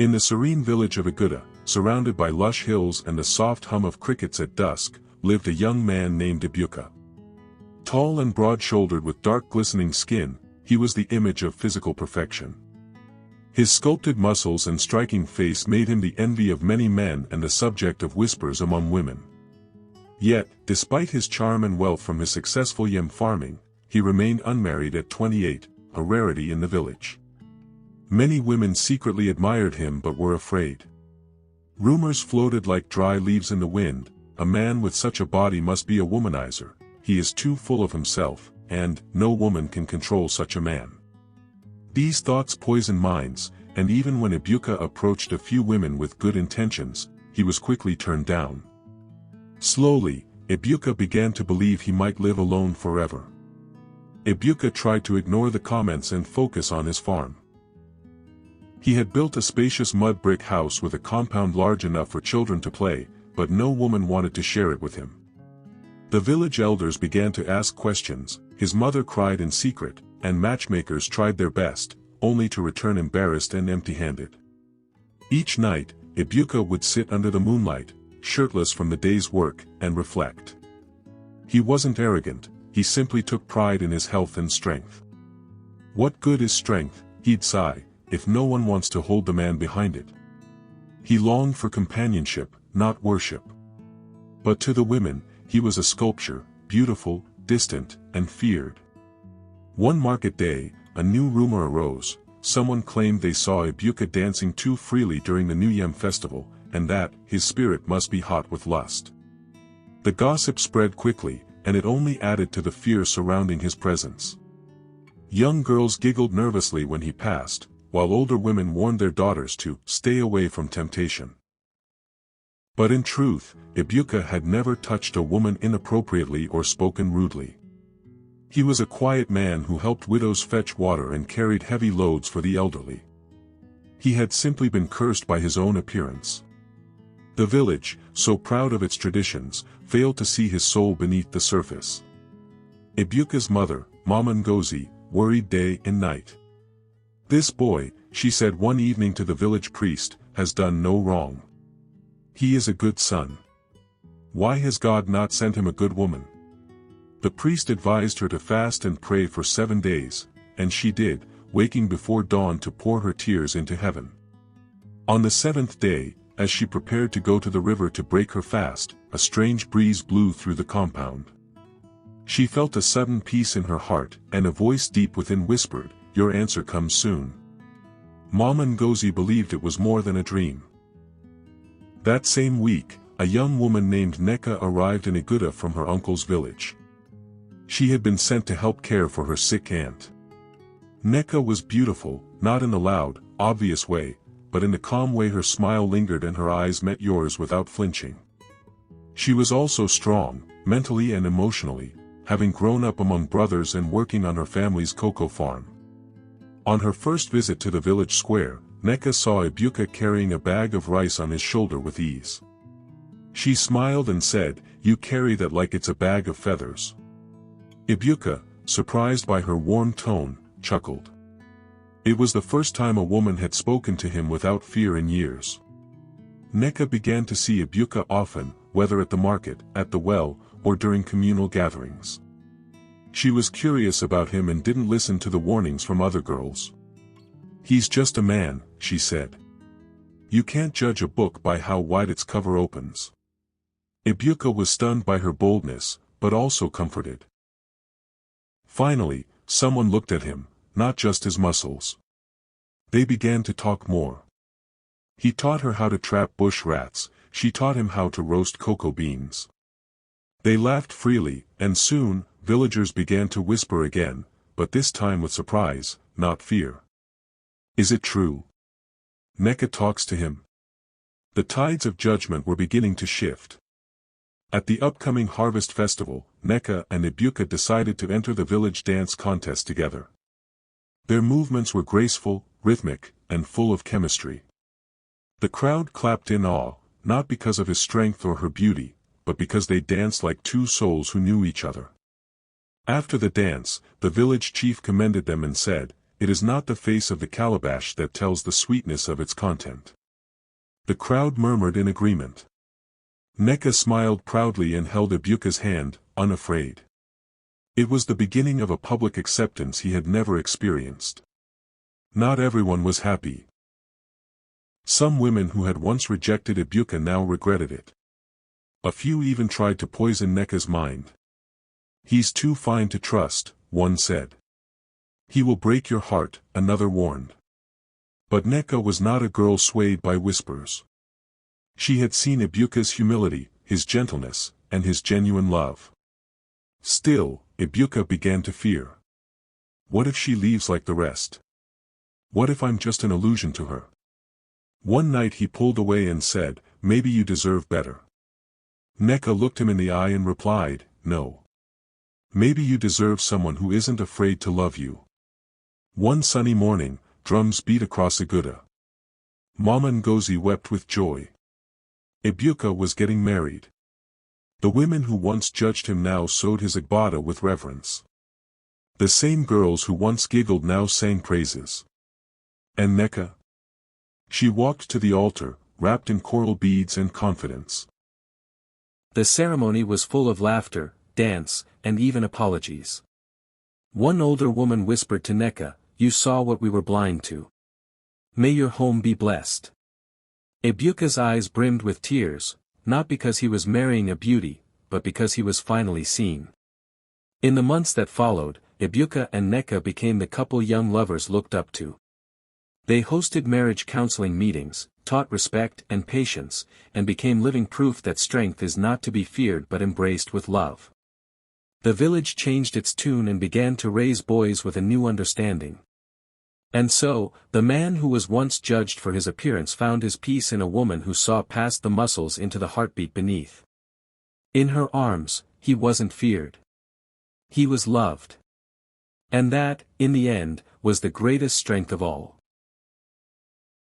In the serene village of Odour, surrounded by lush hills and the soft hum of crickets at dusk, lived a young man named Odour. Tall and broad-shouldered with dark glistening skin, he was the image of physical perfection. His sculpted muscles and striking face made him the envy of many men and the subject of whispers among women. Yet, despite his charm and wealth from his successful yam farming, he remained unmarried at 28, a rarity in the village. Many women secretly admired him but were afraid. Rumors floated like dry leaves in the wind: a man with such a body must be a womanizer, he is too full of himself, and no woman can control such a man. These thoughts poisoned minds, and even when Odour approached a few women with good intentions, he was quickly turned down. Slowly, Odour began to believe he might live alone forever. Odour tried to ignore the comments and focus on his farm. He had built a spacious mud brick house with a compound large enough for children to play, but no woman wanted to share it with him. The village elders began to ask questions, his mother cried in secret, and matchmakers tried their best, only to return embarrassed and empty-handed. Each night, Odour would sit under the moonlight, shirtless from the day's work, and reflect. He wasn't arrogant, he simply took pride in his health and strength. What good is strength, he'd sigh, if no one wants to hold the man behind it? He longed for companionship, not worship. But to the women, he was a sculpture, beautiful, distant, and feared. One market day, a new rumor arose: someone claimed they saw Odour dancing too freely during the New Yam festival, and that his spirit must be hot with lust. The gossip spread quickly, and it only added to the fear surrounding his presence. Young girls giggled nervously when he passed, while older women warned their daughters to stay away from temptation. But in truth, Odour had never touched a woman inappropriately or spoken rudely. He was a quiet man who helped widows fetch water and carried heavy loads for the elderly. He had simply been cursed by his own appearance. The village, so proud of its traditions, failed to see his soul beneath the surface. Odour's mother, Mama Ngozi, worried day and night. "This boy," she said one evening to the village priest, "has done no wrong. He is a good son. Why has God not sent him a good woman?" The priest advised her to fast and pray for 7 days, and she did, waking before dawn to pour her tears into heaven. On the 7th day, as she prepared to go to the river to break her fast, a strange breeze blew through the compound. She felt a sudden peace in her heart, and a voice deep within whispered, "Your answer comes soon." Mama Ngozi believed it was more than a dream. That same week, a young woman named Neka arrived in Odour from her uncle's village. She had been sent to help care for her sick aunt. Neka was beautiful, not in the loud, obvious way, but in the calm way her smile lingered and her eyes met yours without flinching. She was also strong, mentally and emotionally, having grown up among brothers and working on her family's cocoa farm. On her first visit to the village square, Neka saw Odour carrying a bag of rice on his shoulder with ease. She smiled and said, "You carry that like it's a bag of feathers." Odour, surprised by her warm tone, chuckled. It was the first time a woman had spoken to him without fear in years. Neka began to see Odour often, whether at the market, at the well, or during communal gatherings. She was curious about him and didn't listen to the warnings from other girls. "He's just a man," she said. "You can't judge a book by how wide its cover opens." Odour was stunned by her boldness, but also comforted. Finally, someone looked at him, not just his muscles. They began to talk more. He taught her how to trap bush rats, she taught him how to roast cocoa beans. They laughed freely, and soon, villagers began to whisper again, but this time with surprise, not fear. "Is it true? Neka talks to him?" The tides of judgment were beginning to shift. At the upcoming harvest festival, Neka and Odour decided to enter the village dance contest together. Their movements were graceful, rhythmic, and full of chemistry. The crowd clapped in awe, not because of his strength or her beauty, but because they danced like two souls who knew each other. After the dance, the village chief commended them and said, it is not the face of the calabash that tells the sweetness of its content. The crowd murmured in agreement. Neka smiled proudly and held Ebuka's hand, unafraid. It was the beginning of a public acceptance he had never experienced. Not everyone was happy. Some women who had once rejected Ebuka now regretted it. A few even tried to poison Neka's mind. "He's too fine to trust," one said. "He will break your heart," another warned. But Neka was not a girl swayed by whispers. She had seen Ebuka's humility, his gentleness, and his genuine love. Still, Ebuka began to fear. What if she leaves like the rest? What if I'm just an illusion to her? One night he pulled away and said, "Maybe you deserve better." Neka looked him in the eye and replied, "No. Maybe you deserve someone who isn't afraid to love you." One sunny morning, drums beat across Odour. Mama Ngozi wept with joy. Ebuka was getting married. The women who once judged him now sewed his agbada with reverence. The same girls who once giggled now sang praises. And Neka? She walked to the altar, wrapped in coral beads and confidence. The ceremony was full of laughter, dance, and even apologies. One older woman whispered to Neka, "You saw what we were blind to. May your home be blessed." Ebuka's eyes brimmed with tears, not because he was marrying a beauty, but because he was finally seen. In the months that followed, Ebuka and Neka became the couple young lovers looked up to. They hosted marriage counseling meetings, taught respect and patience, and became living proof that strength is not to be feared but embraced with love. The village changed its tune and began to raise boys with a new understanding. And so, the man who was once judged for his appearance found his peace in a woman who saw past the muscles into the heartbeat beneath. In her arms, he wasn't feared. He was loved. And that, in the end, was the greatest strength of all.